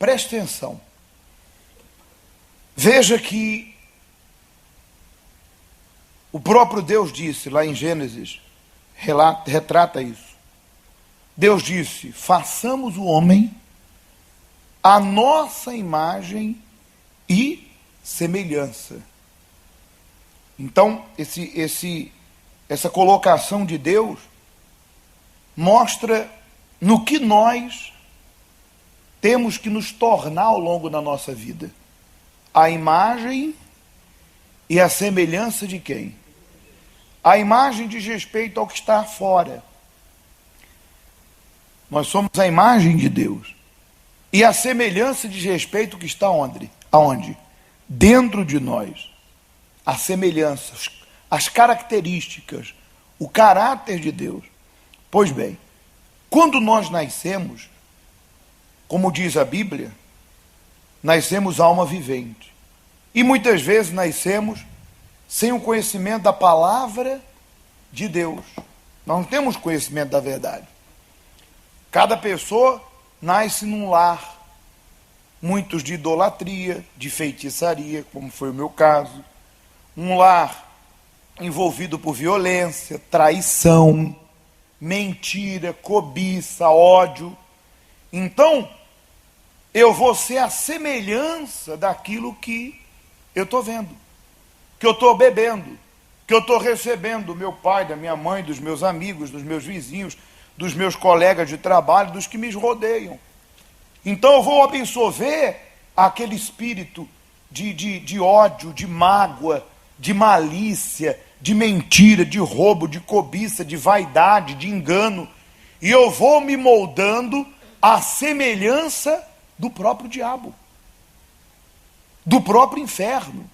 Preste atenção. Veja que o próprio Deus disse, lá em Gênesis, retrata isso. Deus disse: façamos o homem à nossa imagem e semelhança. Então, essa colocação de Deus mostra no que nós temos que nos tornar ao longo da nossa vida. A imagem e a semelhança de quem? A imagem diz respeito ao que está fora. Nós somos a imagem de Deus. E a semelhança diz respeito ao que está onde? Aonde? Dentro de nós. A semelhança, as características, o caráter de Deus. Pois bem, quando nós nascemos, como diz a Bíblia, nascemos alma vivente. E muitas vezes nascemos sem o conhecimento da palavra de Deus. Nós não temos conhecimento da verdade. Cada pessoa nasce num lar, muitos de idolatria, de feitiçaria, como foi o meu caso, um lar envolvido por violência, traição, mentira, cobiça, ódio. Então, eu vou ser a semelhança daquilo que eu estou vendo, que eu estou bebendo, que eu estou recebendo do meu pai, da minha mãe, dos meus amigos, dos meus vizinhos, dos meus colegas de trabalho, dos que me rodeiam. Então eu vou absorver aquele espírito de ódio, de mágoa, de malícia, de mentira, de roubo, de cobiça, de vaidade, de engano, e eu vou me moldando à semelhança do próprio diabo, do próprio inferno.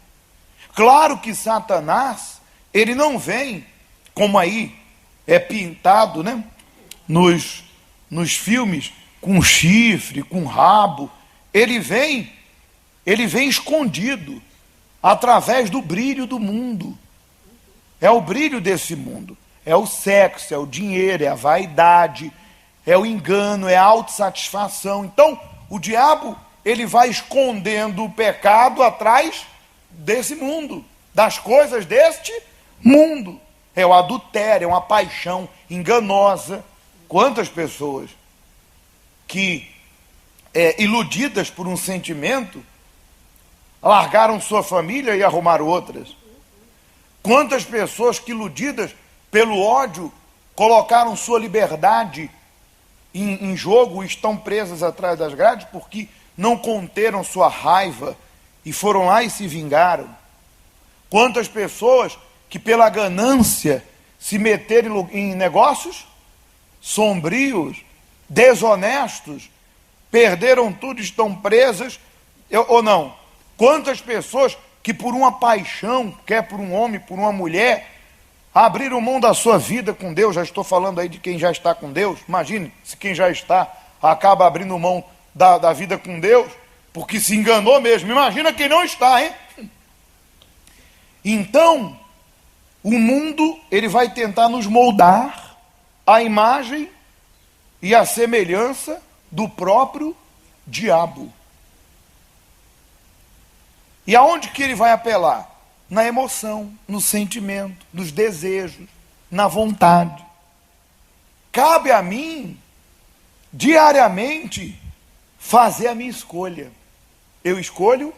Claro que Satanás, ele não vem, como aí é pintado, né, nos filmes, com chifre, com rabo. Ele vem escondido, através do brilho do mundo. É o brilho desse mundo, é o sexo, é o dinheiro, é a vaidade, é o engano, é a autossatisfação. Então, o diabo, ele vai escondendo o pecado atrás desse mundo, das coisas deste mundo. É o adultério, é uma paixão enganosa. Quantas pessoas que, iludidas por um sentimento, largaram sua família e arrumaram outras? Quantas pessoas que, iludidas pelo ódio, colocaram sua liberdade em jogo e estão presas atrás das grades porque não conteram sua raiva e foram lá e se vingaram? Quantas pessoas que, pela ganância, se meteram em negócios sombrios, desonestos, perderam tudo e estão presas, ou não? Quantas pessoas que, por uma paixão, quer por um homem, por uma mulher, abriram mão da sua vida com Deus? Já estou falando aí de quem já está com Deus. Imagine se quem já está acaba abrindo mão da vida com Deus, porque se enganou mesmo. Imagina quem não está, hein? Então, o mundo, ele vai tentar nos moldar à imagem e à semelhança do próprio diabo. E aonde que ele vai apelar? Na emoção, no sentimento, nos desejos, na vontade. Cabe a mim, diariamente, fazer a minha escolha. Eu escolho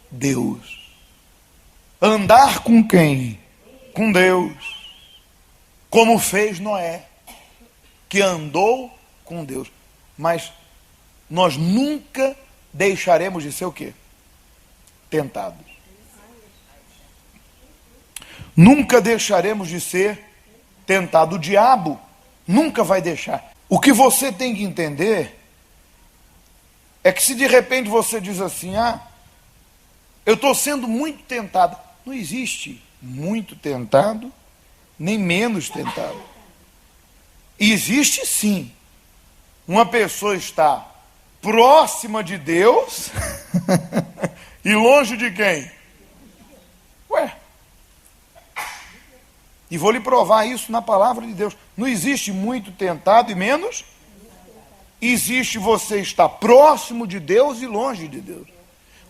Deus. Andar com quem? Com Deus. Como fez Noé, que andou com Deus. Mas nós nunca deixaremos de ser o quê? Tentados. Nunca deixaremos de ser tentados. O diabo nunca vai deixar. O que você tem que entender é que, se de repente você diz assim: eu estou sendo muito tentado. Não existe muito tentado, nem menos tentado. Existe sim. Uma pessoa está próxima de Deus e longe de quem? Ué. E vou lhe provar isso na palavra de Deus. Não existe muito tentado e menos. existe você estar próximo de Deus e longe de Deus.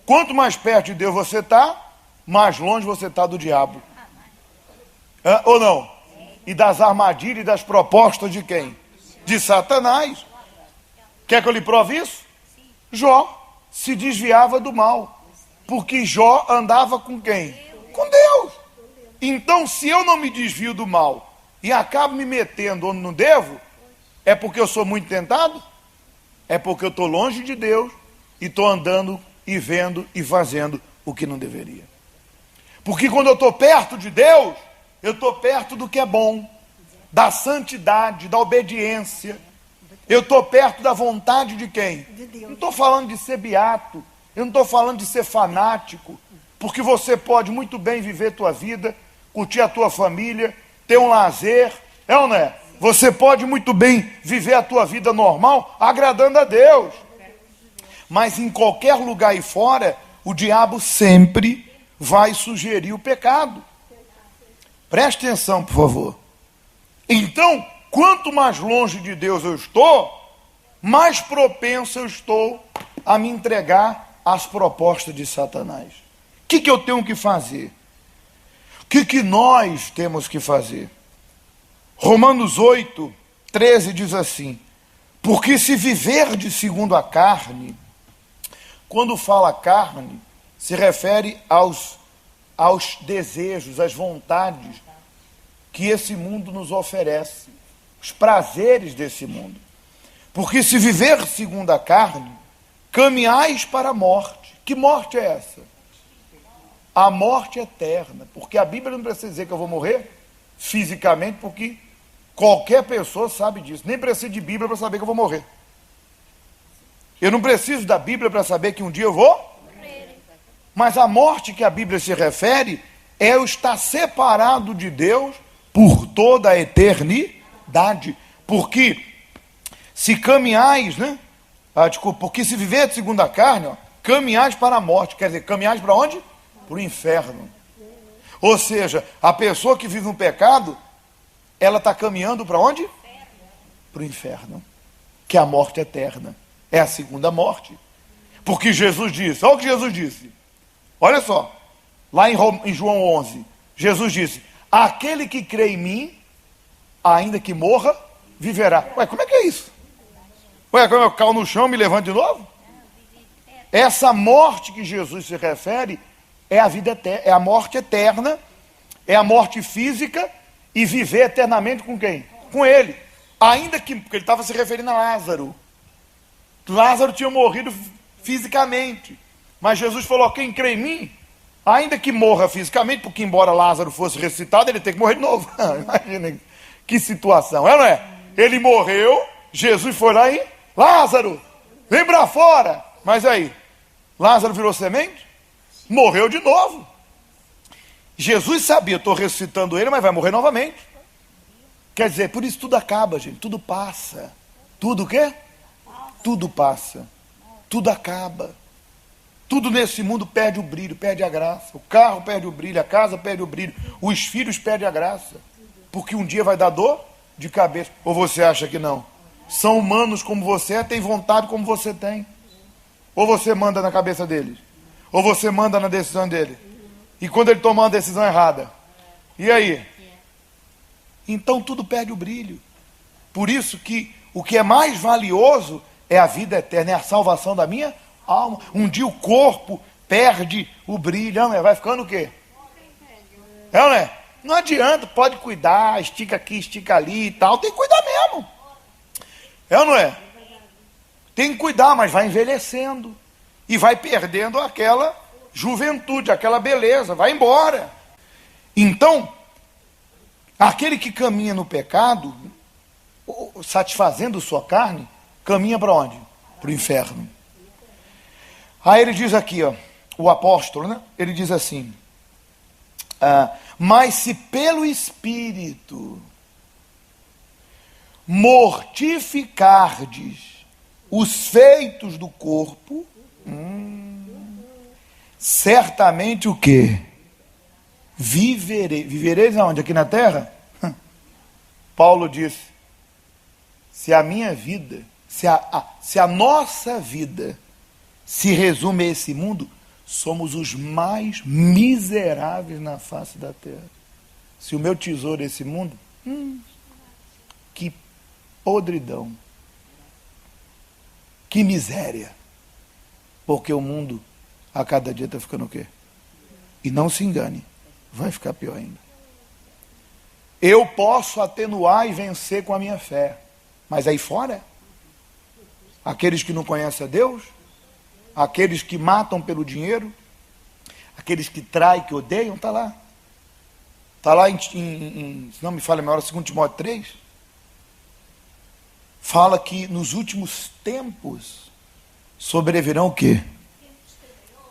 Quanto mais perto de Deus você está, mais longe você está do diabo. Ou não? E das armadilhas e das propostas de quem? De Satanás. Quer que eu lhe prove isso? Jó se desviava do mal, porque Jó andava com quem? Com Deus. Então, se eu não me desvio do mal e acabo me metendo onde não devo, é porque eu sou muito tentado? É porque eu estou longe de Deus e estou andando e vendo e fazendo o que não deveria. Porque quando eu estou perto de Deus, eu estou perto do que é bom, da santidade, da obediência. Eu estou perto da vontade de quem? De Deus. Não estou falando de ser beato, eu não estou falando de ser fanático, porque você pode muito bem viver a tua vida, curtir a tua família, ter um lazer, é ou não é? Você pode muito bem viver a tua vida normal, agradando a Deus. Mas em qualquer lugar aí fora, o diabo sempre vai sugerir o pecado. Preste atenção, por favor. Então, quanto mais longe de Deus eu estou, mais propenso eu estou a me entregar às propostas de Satanás. O que eu tenho que fazer? O que nós temos que fazer? Romanos 8, 13 diz assim: porque se viver segundo a carne, quando fala carne, se refere aos desejos, às vontades que esse mundo nos oferece, os prazeres desse mundo. Porque se viver segundo a carne, caminhais para a morte. Que morte é essa? A morte eterna. Porque a Bíblia não precisa dizer que eu vou morrer fisicamente, porque qualquer pessoa sabe disso. Nem precisa de Bíblia para saber que eu vou morrer. Eu não preciso da Bíblia para saber que um dia eu vou. Mas a morte que a Bíblia se refere é eu estar separado de Deus por toda a eternidade. Porque se caminhais, porque se viver segundo a carne, caminhais para a morte. Quer dizer, caminhais para onde? Para o inferno. Ou seja, a pessoa que vive no pecado, ela está caminhando para onde? Para o inferno. Que é a morte eterna. É a segunda morte. Porque Jesus disse, olha o que Jesus disse. Olha só, lá em João 11, Jesus disse: aquele que crê em mim, ainda que morra, viverá. Ué, como é que é isso? Ué, como eu caio no chão e me levanto de novo? Essa morte que Jesus se refere é a vida eterna, é a morte eterna, é a morte física e viver eternamente com quem? Com ele. Ainda que, porque ele estava se referindo a Lázaro. Lázaro tinha morrido fisicamente. Mas Jesus falou: quem crê em mim, ainda que morra fisicamente, porque embora Lázaro fosse ressuscitado, ele tem que morrer de novo. Imagina que situação, não é? Ele morreu, Jesus foi lá e: Lázaro, vem para fora. Mas aí, Lázaro virou semente? Morreu de novo. Jesus sabia, estou ressuscitando ele, mas vai morrer novamente. Quer dizer, por isso tudo acaba, gente, tudo passa. Tudo o quê? Tudo passa, tudo acaba. Tudo nesse mundo perde o brilho, perde a graça. O carro perde o brilho, a casa perde o brilho, os filhos perdem a graça. Porque um dia vai dar dor de cabeça. Ou você acha que não? São humanos como você é, têm vontade como você tem. Ou você manda na cabeça deles, ou você manda na decisão dele. E quando ele tomar uma decisão errada, e aí? Então tudo perde o brilho. Por isso que o que é mais valioso é a vida eterna, é a salvação da minha alma. Um dia o corpo perde o brilho, não é? Vai ficando o quê? Não é? Não adianta, pode cuidar, estica aqui, estica ali e tal, tem que cuidar mesmo. É ou não é? Tem que cuidar, mas vai envelhecendo e vai perdendo aquela juventude, aquela beleza, vai embora. Então, aquele que caminha no pecado, satisfazendo sua carne, caminha para onde? Para o inferno. Aí ele diz aqui, o apóstolo, ele diz assim: mas se pelo Espírito mortificardes os feitos do corpo, certamente o quê? Vivereis aonde? Aqui na terra? Paulo disse: se a minha vida, Se a nossa vida se resume a esse mundo, somos os mais miseráveis na face da terra. Se o meu tesouro é esse mundo, que podridão, que miséria. Porque o mundo a cada dia está ficando o quê? E não se engane, vai ficar pior ainda. Eu posso atenuar e vencer com a minha fé, mas aí fora, aqueles que não conhecem a Deus, aqueles que matam pelo dinheiro, aqueles que traem, que odeiam, está lá. Está lá se não me falha a memória, 2 Timóteo 3, fala que nos últimos tempos sobrevirão o quê?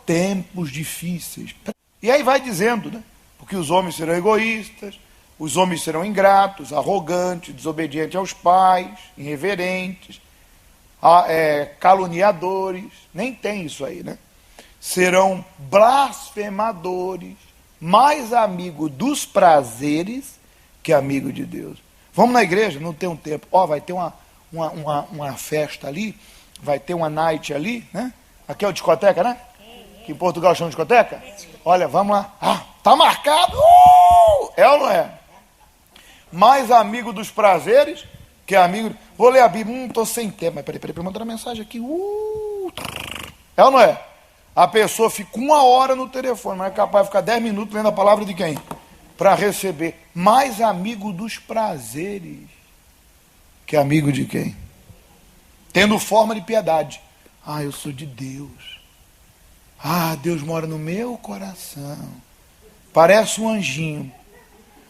Tempos difíceis. E aí vai dizendo, né? Porque os homens serão egoístas, os homens serão ingratos, arrogantes, desobedientes aos pais, irreverentes, caluniadores, nem tem isso aí, né? Serão blasfemadores, mais amigo dos prazeres que amigo de Deus. Vamos na igreja? Não tem um tempo. Vai ter uma festa ali, vai ter uma night ali, né? Aqui é o discoteca, né? Que em Portugal chama de discoteca? Olha, vamos lá. Tá marcado! É ou não é? Mais amigo dos prazeres que amigo... Vou ler a Bíblia. Estou sem tempo. Mas peraí, mandar uma mensagem aqui. É ou não é? A pessoa fica 1 hora no telefone, mas é capaz de ficar 10 minutos lendo a palavra de quem? Para receber. Mais amigo dos prazeres que amigo de quem? Tendo forma de piedade. Eu sou de Deus. Deus mora no meu coração. Parece um anjinho.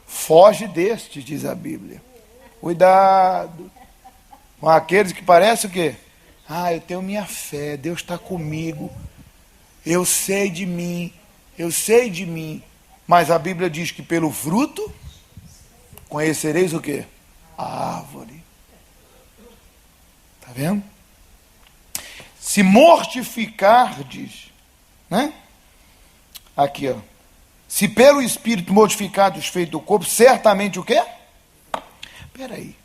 Foge destes, diz a Bíblia. Cuidado com aqueles que parecem o quê? Eu tenho minha fé, Deus está comigo. Eu sei de mim. Mas a Bíblia diz que pelo fruto conhecereis o quê? A árvore. Está vendo? Se mortificardes, né? Aqui, ó. Se pelo Espírito mortificardes os feitos do corpo, certamente o quê? Espera aí.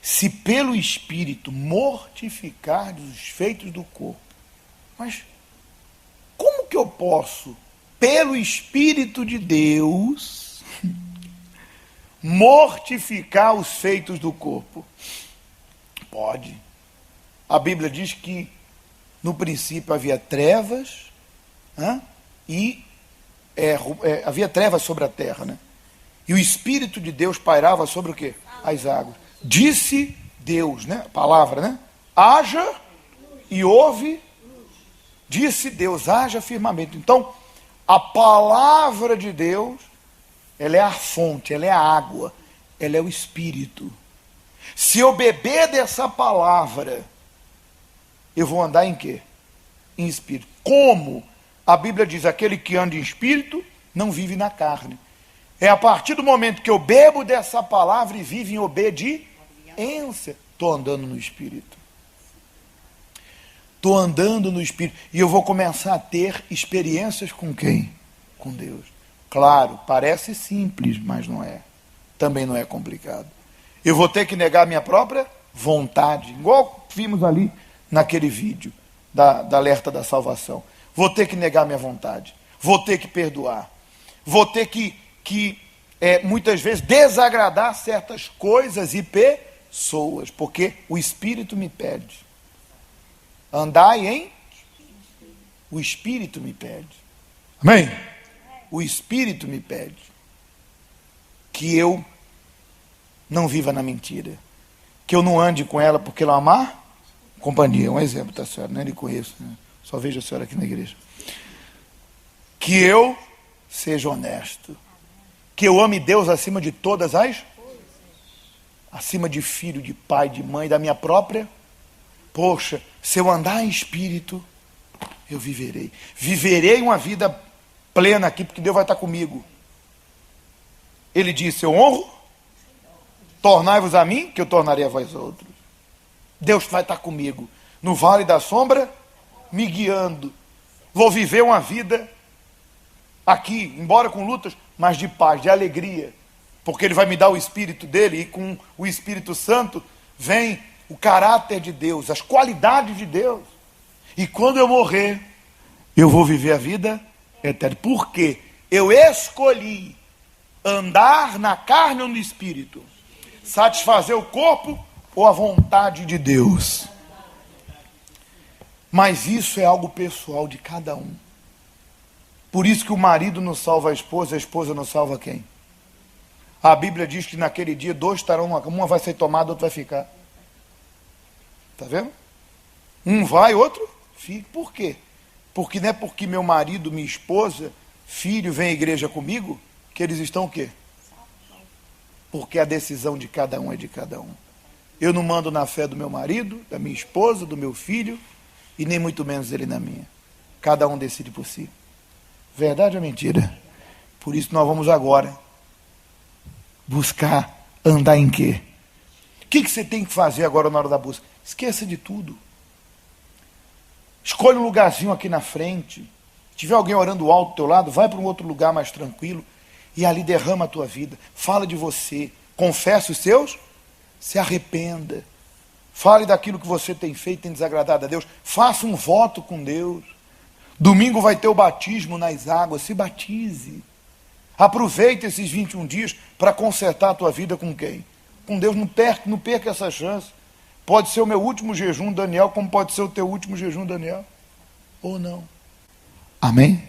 Se pelo Espírito mortificardes os feitos do corpo, mas como que eu posso, pelo Espírito de Deus, mortificar os feitos do corpo? Pode. A Bíblia diz que no princípio havia trevas, havia trevas sobre a terra, né? E o Espírito de Deus pairava sobre o quê? As águas. Disse Deus, né? Palavra, né? Haja e houve. Disse Deus, haja firmamento. Então, a palavra de Deus, ela é a fonte, ela é a água, ela é o Espírito. Se eu beber dessa palavra, eu vou andar em quê? Em Espírito. Como? A Bíblia diz, aquele que anda em Espírito, não vive na carne. É a partir do momento que eu bebo dessa palavra e vivo em obediência, estou andando no Espírito. Estou andando no Espírito. E eu vou começar a ter experiências com quem? Com Deus. Claro, parece simples, mas não é. Também não é complicado. Eu vou ter que negar minha própria vontade, igual vimos ali naquele vídeo da alerta da salvação. Vou ter que negar minha vontade. Vou ter que perdoar. Vou ter que muitas vezes desagradar certas coisas e pessoas, porque o Espírito me pede. Andai em? O Espírito me pede. Amém? O Espírito me pede que eu não viva na mentira, que eu não ande com ela porque ela amar companhia. Um exemplo, tá, senhora? Nem lhe conheço, né? Só vejo a senhora aqui na igreja. Que eu seja honesto, que eu ame Deus acima de todas as, acima de filho, de pai, de mãe, da minha própria. Poxa, se eu andar em Espírito, eu viverei uma vida plena aqui, porque Deus vai estar comigo. Ele disse, eu honro, tornai-vos a mim, que eu tornarei a vós outros. Deus vai estar comigo, no vale da sombra, me guiando. Vou viver uma vida aqui, embora com lutas, mas de paz, de alegria, porque Ele vai me dar o Espírito dele, e com o Espírito Santo vem o caráter de Deus, as qualidades de Deus. E quando eu morrer, eu vou viver a vida eterna. Por quê? Eu escolhi andar na carne ou no espírito, satisfazer o corpo ou a vontade de Deus. Mas isso é algo pessoal de cada um. Por isso que o marido não salva a esposa não salva quem? A Bíblia diz que naquele dia 2 estarão numa cama, uma vai ser tomada, outra vai ficar. Está vendo? Um vai, outro fica. Por quê? Porque não é porque meu marido, minha esposa, filho vem à igreja comigo, que eles estão o quê? Porque a decisão de cada um é de cada um. Eu não mando na fé do meu marido, da minha esposa, do meu filho, e nem muito menos ele na minha. Cada um decide por si. Verdade ou mentira? Por isso nós vamos agora buscar andar em quê? O que você tem que fazer agora na hora da busca? Esqueça de tudo. Escolha um lugarzinho aqui na frente. Se tiver alguém orando alto do teu lado, vai para um outro lugar mais tranquilo e ali derrama a tua vida. Fala de você. Confessa os seus, se arrependa. Fale daquilo que você tem feito, tem desagradado a Deus. Faça um voto com Deus. Domingo vai ter o batismo nas águas. Se batize. Aproveite esses 21 dias para consertar a tua vida com quem? Com Deus. Não perca essa chance. Pode ser o meu último jejum, Daniel, como pode ser o teu último jejum, Daniel. Ou não. Amém?